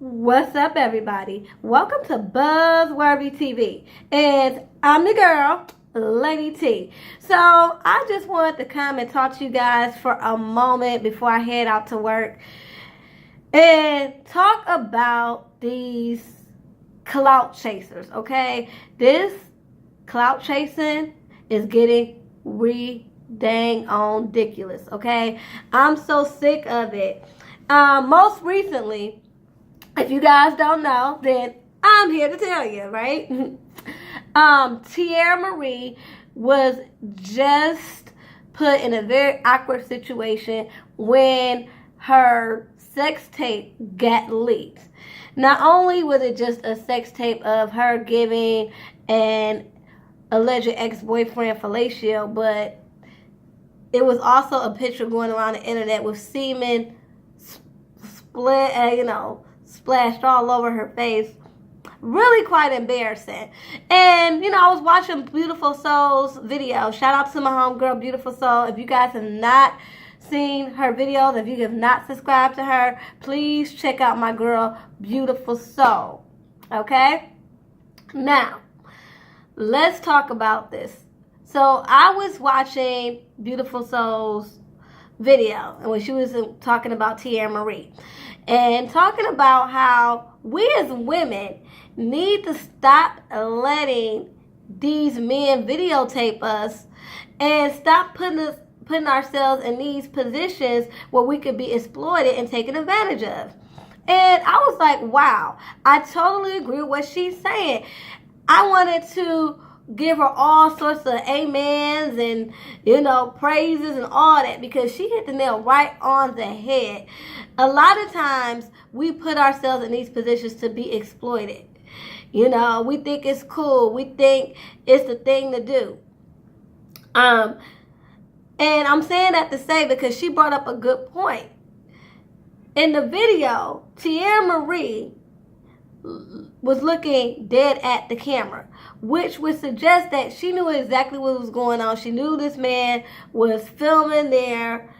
What's up, everybody? Welcome to Buzzworthy TV, and I'm the girl, Lady T. So I just wanted to come and talk to you guys for a moment before I head out to work and talk about these clout chasers, okay? This clout chasing is getting dang on ridiculous, okay? I'm so sick of it. Most recently, if you guys don't know, then I'm here to tell you, right? Teairra Marie was just put in a very awkward situation when her sex tape got leaked. Not only was it just a sex tape of her giving an alleged ex-boyfriend fellatio, but it was also a picture going around the internet with semen splashed all over her face. Really quite embarrassing. And, I was watching Beautiful Soul's video. Shout out to my homegirl, Beautiful Soul. If you guys have not seen her videos, if you have not subscribed to her, please check out my girl, Beautiful Soul. Okay? Now, let's talk about this. So, I was watching Beautiful Soul's video, and when she was talking about Teairra Marie, and talking about how we as women need to stop letting these men videotape us and stop putting ourselves in these positions where we could be exploited and taken advantage of. And I was like, wow, I totally agree with what she's saying. I wanted to give her all sorts of amens and, praises and all that, because she hit the nail right on the head. A lot of times we put ourselves in these positions to be exploited. We think it's cool. We think it's the thing to do. And I'm saying that to say, because she brought up a good point. In the video, Teairra Marie was looking dead at the camera, which would suggest that she knew exactly what was going on. She knew this man was filming their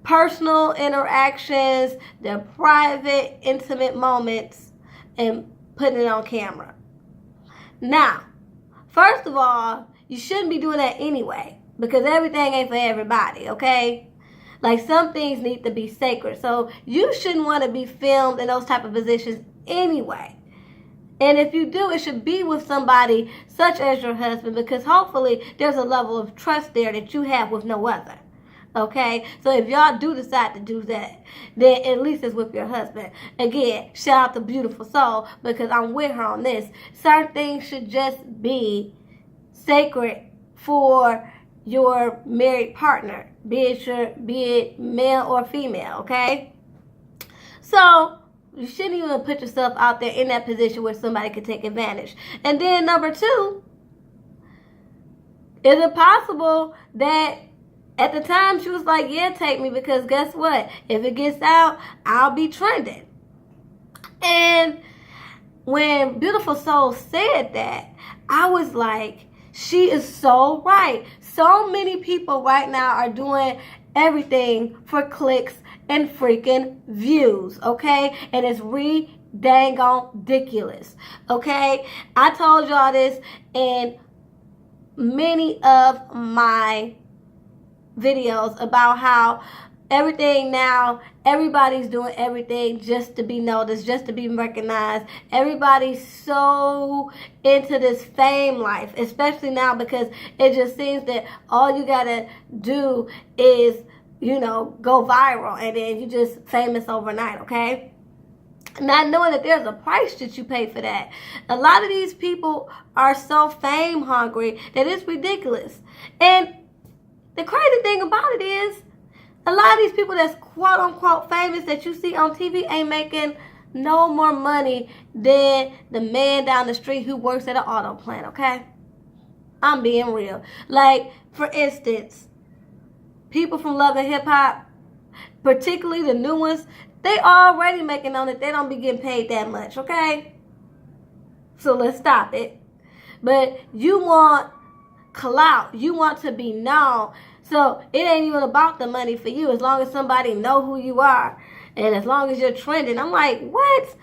personal interactions, their private, intimate moments, and putting it on camera. Now, first of all, you shouldn't be doing that anyway, because everything ain't for everybody, okay? Like, some things need to be sacred. So you shouldn't want to be filmed in those type of positions anyway. And if you do, it should be with somebody such as your husband, because hopefully there's a level of trust there that you have with no other. Okay? So if y'all do decide to do that, then at least it's with your husband. Again, shout out to Beautiful Soul, because I'm with her on this. Certain things should just be sacred for your married partner, be it male or female, okay? So you shouldn't even put yourself out there in that position where somebody could take advantage. And then number two, is it possible that at the time she was like, yeah, take me, because guess what? If it gets out, I'll be trending. And when Beautiful Soul said that, I was like, she is so right. So many people right now are doing everything for clicks and freaking views, okay? And it's dang on ridiculous, okay? I told y'all this in many of my videos about how everything now, everybody's doing everything just to be noticed, just to be recognized. Everybody's so into this fame life, especially now, because it just seems that all you gotta do is, go viral, and then you just famous overnight, okay? Not knowing that there's a price that you pay for that. A lot of these people are so fame hungry that it's ridiculous. And the crazy thing about it is, a lot of these people that's quote-unquote famous that you see on TV ain't making no more money than the man down the street who works at an auto plant, okay? I'm being real. Like, for instance, people from Love and Hip Hop, particularly the new ones, they already making on it. They don't be getting paid that much, okay? So let's stop it. But you want clout. You want to be known. So it ain't even about the money for you, as long as somebody know who you are. And as long as you're trending, I'm like, what?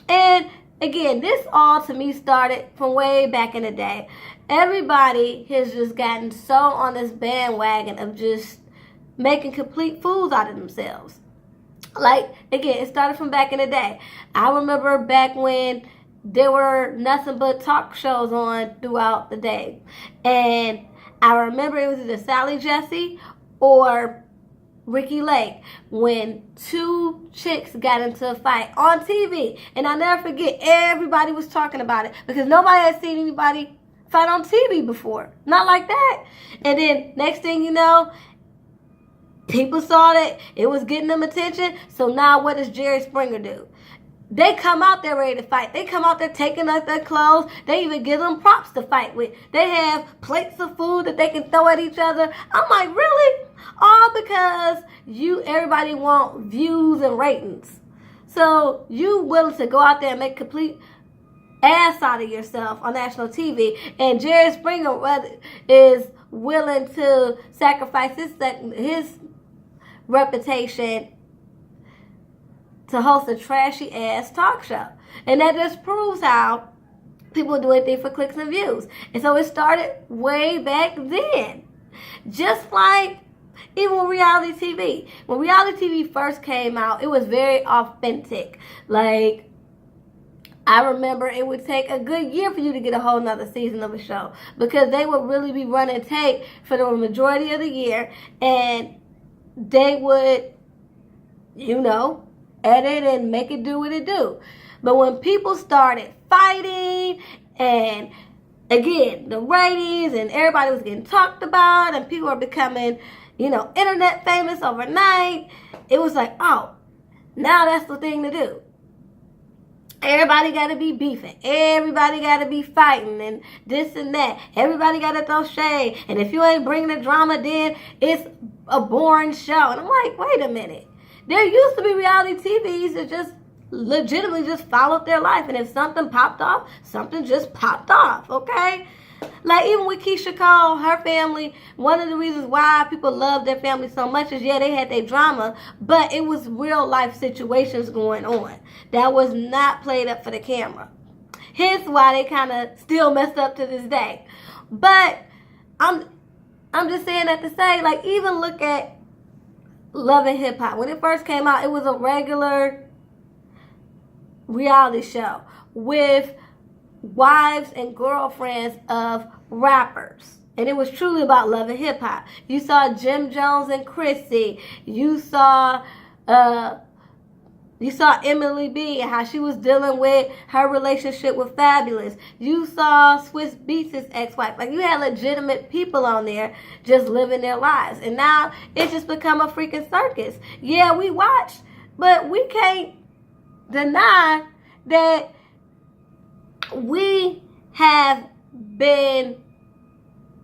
And again, this all to me started from way back in the day. Everybody has just gotten so on this bandwagon of just making complete fools out of themselves. Like, again, it started from back in the day. I remember back when there were nothing but talk shows on throughout the day. And I remember it was either Sally Jesse or Ricky Lake when two chicks got into a fight on TV. And I'll never forget, everybody was talking about it because nobody had seen anybody fight on TV before. Not like that. And then next thing you know, people saw that it was getting them attention. So now what does Jerry Springer do? They come out there ready to fight. They come out there taking off their clothes. They even give them props to fight with. They have plates of food that they can throw at each other. I'm like, really? All because everybody want views and ratings. So you willing to go out there and make complete ass out of yourself on national TV. And Jerry Springer is willing to sacrifice his reputation to host a trashy ass talk show. And that just proves how people do anything for clicks and views. And so it started way back then. Just like even with reality TV. When reality TV first came out, it was very authentic. Like, I remember it would take a good year for you to get a whole nother season of a show because they would really be running tape for the majority of the year, and they would, edit and make it do what it do. But when people started fighting, and again, the ratings and everybody was getting talked about and people were becoming, internet famous overnight, it was like, oh, now that's the thing to do. Everybody got to be beefing. Everybody got to be fighting and this and that. Everybody got to throw shade. And if you ain't bringing the drama, then it's a boring show. And I'm like, wait a minute. There used to be reality TVs that just legitimately just followed their life. And if something popped off, something just popped off, okay? Like even with Keisha Cole, her family, one of the reasons why people love their family so much is, yeah, they had their drama, but it was real life situations going on that was not played up for the camera. Hence why they kind of still messed up to this day. But I'm just saying that to say, like, even look at Love and Hip Hop. When it first came out, it was a regular reality show with wives and girlfriends of rappers. And it was truly about love and hip hop. You saw Jim Jones and Chrissy. You saw Emily B and how she was dealing with her relationship with Fabulous. You saw Swiss Beats' ex-wife. Like, you had legitimate people on there just living their lives. And now it's just become a freaking circus. Yeah, we watch, but we can't deny that we have been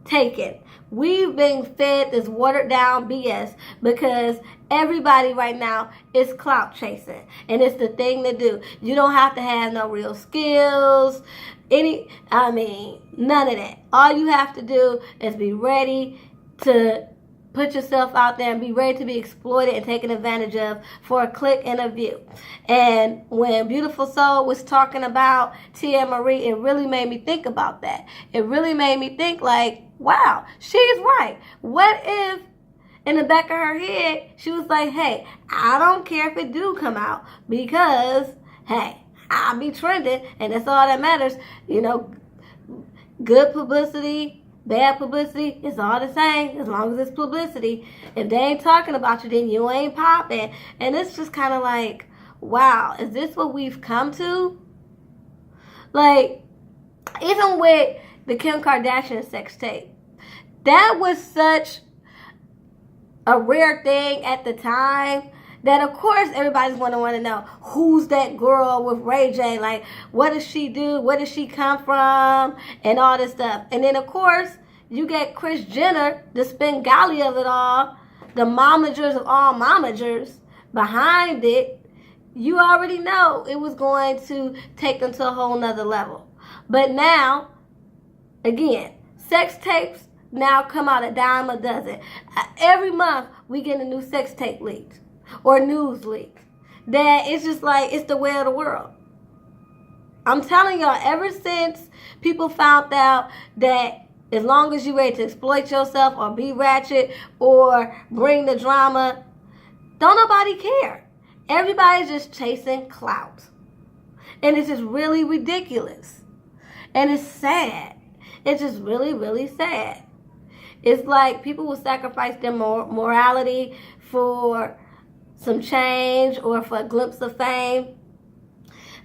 taken. We've been fed this watered down BS because everybody right now is clout chasing. And it's the thing to do. You don't have to have no real skills. None of that. All you have to do is be ready to put yourself out there and be ready to be exploited and taken advantage of for a click and a view. And when Beautiful Soul was talking about Teairra, it really made me think about that. It really made me think like, wow, she's right. What if in the back of her head, she was like, hey, I don't care if it do come out because, hey, I'll be trending and that's all that matters. Good publicity, bad publicity, it's all the same as long as it's publicity. If they ain't talking about you, then you ain't popping. And it's just kind of like, wow, is this what we've come to? Like, even with the Kim Kardashian sex tape, that was such a rare thing at the time that, of course, everybody's going to want to know who's that girl with Ray J. Like, what does she do? Where does she come from? And all this stuff. And then, of course, you get Kris Jenner, the Spengali of it all, the momagers of all momagers behind it. You already know it was going to take them to a whole nother level. But now, again, sex tapes now come out a dime a dozen. Every month, we get a new sex tape leaked or news leaked. that it's just like it's the way of the world. I'm telling y'all, ever since people found out that as long as you're ready to exploit yourself or be ratchet or bring the drama, don't nobody care. Everybody's just chasing clout. And it's just really ridiculous. And it's sad. It's just really, really sad. It's like people will sacrifice their morality for some change or for a glimpse of fame.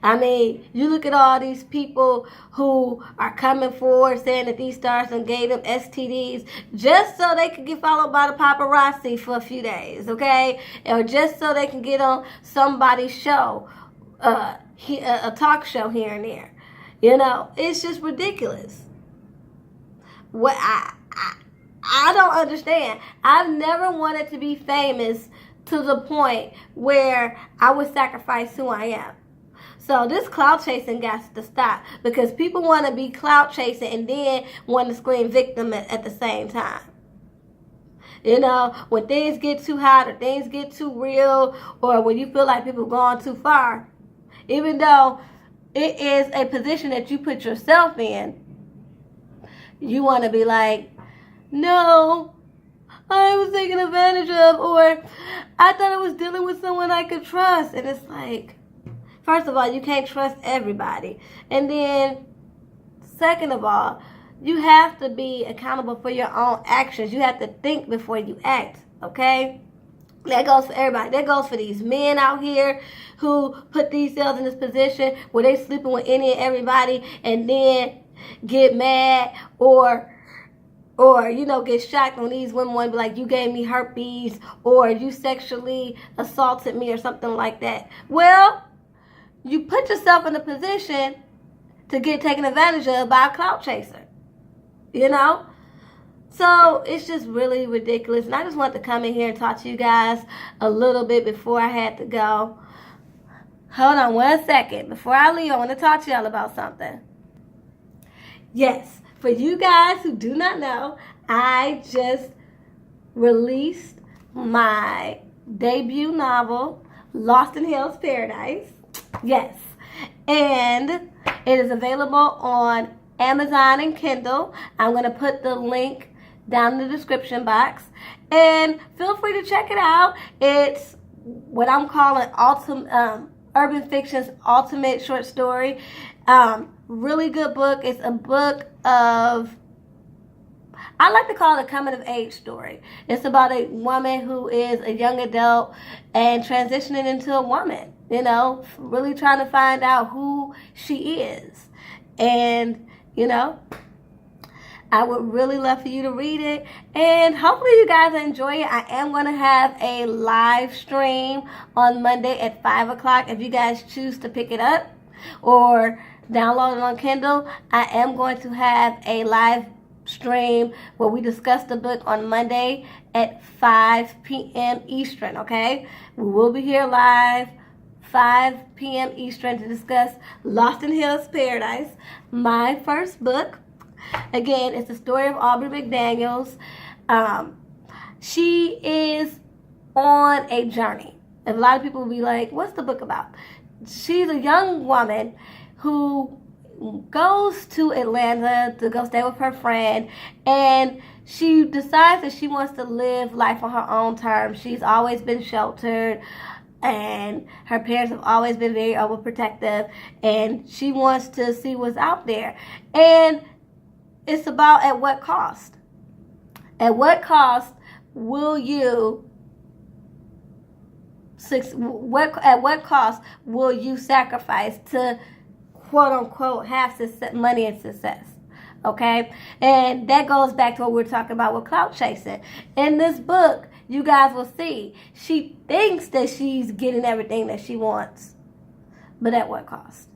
I mean, you look at all these people who are coming forward saying that these stars done gave them STDs just so they could get followed by the paparazzi for a few days, okay? Or just so they can get on somebody's show, a talk show here and there. You know, it's just ridiculous. What I don't understand. I've never wanted to be famous to the point where I would sacrifice who I am. So this clout chasing got to stop, because people want to be clout chasing and then want to scream victim at the same time. You know, when things get too hot or things get too real, or when you feel like people have gone too far, even though it is a position that you put yourself in, you want to be like, no, I was taken advantage of, or I thought I was dealing with someone I could trust. And it's like, first of all, you can't trust everybody. And then, second of all, you have to be accountable for your own actions. You have to think before you act, okay? That goes for everybody. That goes for these men out here who put themselves in this position where they sleeping with any and everybody and then get mad or you know, get shocked when these women want to be like, you gave me herpes or you sexually assaulted me or something like that. Well, you put yourself in a position to get taken advantage of by a clout chaser, you know? So it's just really ridiculous. And I just wanted to come in here and talk to you guys a little bit before I had to go. Hold on 1 second. Before I leave, I want to talk to y'all about something. Yes, for you guys who do not know, I just released my debut novel, Lost in Hell's Paradise. Yes. And it is available on Amazon and Kindle. I'm going to put the link down in the description box. And feel free to check it out. It's what I'm calling urban fiction's ultimate short story. Really good book. It's a book of, I like to call it a coming of age story. It's about a woman who is a young adult and transitioning into a woman, you know, really trying to find out who she is. And, you know, I would really love for you to read it. And hopefully you guys enjoy it. I am going to have a live stream on Monday at 5 o'clock if you guys choose to pick it up or download it on Kindle. I am going to have a live stream where we discuss the book on Monday at 5 p.m. Eastern, okay? We will be here live 5 p.m. Eastern to discuss Lost in Hell's Paradise, my first book. Again, it's the story of Aubrey McDaniels. She is on a journey. And a lot of people will be like, what's the book about? She's a young woman who goes to Atlanta to go stay with her friend, and she decides that she wants to live life on her own terms. She's always been sheltered, and her parents have always been very overprotective, and she wants to see what's out there. And it's about at what cost? At what cost will you at what cost will you sacrifice to quote unquote have money and success? Okay? And that goes back to what we were talking about with clout chasing. In this book, you guys will see she thinks that she's getting everything that she wants, but at what cost?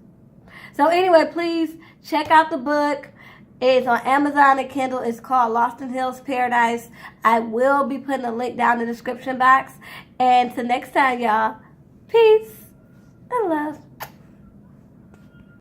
So anyway, please check out the book. It's on Amazon and Kindle. It's called Lost in Hell's Paradise. I will be putting a link down in the description box. And till next time, y'all, peace and love.